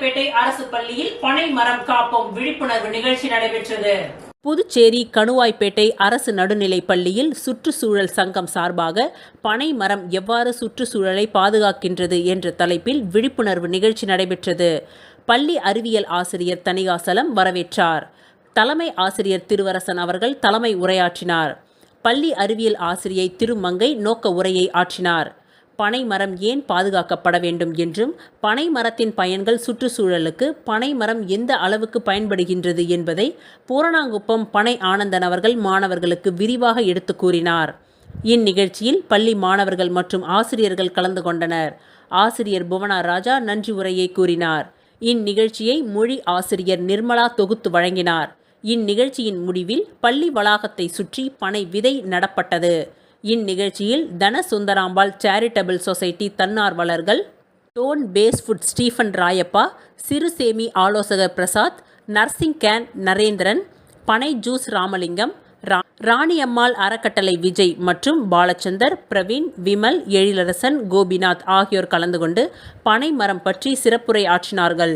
கணுவாய்பேட்டை அரசு பள்ளியில் பனை மரம் காப்போம் விழிப்புணர்வு நிகழ்ச்சி நடைபெற்றது. புதுச்சேரி கணுவாய்பேட்டை அரசு நடுநிலைப் பள்ளியில் சுற்றுச்சூழல் சங்கம் சார்பாக பனை மரம் எவ்வாறு சுற்றுச்சூழலை பாதுகாக்கின்றது என்ற தலைப்பில் விழிப்புணர்வு நிகழ்ச்சி நடைபெற்றது. பள்ளி அறிவியல் ஆசிரியர் தணிகாசலம் வரவேற்றார். தலைமை ஆசிரியர் திருவரசன் அவர்கள் தலைமை உரையாற்றினார். பள்ளி அறிவியல் ஆசிரியை திருமங்கை நோக்க உரையை ஆற்றினார். பனை மரம் ஏன் பாதுகாக்கப்பட வேண்டும் என்றும் பனை மரத்தின் பயன்கள் சுற்றுச்சூழலுக்கு பனை மரம் எந்த அளவுக்கு பயன்படுகின்றது என்பதை பூரணாங்குப்பம் பனை ஆனந்தன் அவர்கள் மாணவர்களுக்கு விரிவாக எடுத்து கூறினார். இந்நிகழ்ச்சியில் பள்ளி மாணவர்கள் மற்றும் ஆசிரியர்கள் கலந்து கொண்டனர். ஆசிரியர் புவனா ராஜா நன்றி உரையை கூறினார். இந்நிகழ்ச்சியை மொழி ஆசிரியர் நிர்மலா தொகுத்து வழங்கினார். இந்நிகழ்ச்சியின் முடிவில் பள்ளி வளாகத்தை சுற்றி பனை விதை நடப்பட்டது. இந்நிகழ்ச்சியில் தனசுந்தராம்பாள் சேரிட்டபிள் சொசைட்டி தன்னார்வலர்கள், டோன் பேஸ் ஃபுட் ஸ்டீஃபன் ராயப்பா, சிறுசேமி ஆலோசகர் பிரசாத், நர்சிங் கேன் நரேந்திரன், பனை ஜூஸ் ராமலிங்கம், ராணியம்மாள் அறக்கட்டளை விஜய் மற்றும் பாலச்சந்தர், பிரவீன், விமல், எழிலரசன், கோபிநாத் ஆகியோர் கலந்து கொண்டு பனை மரம் பற்றி சிறப்புரை ஆற்றினார்கள்.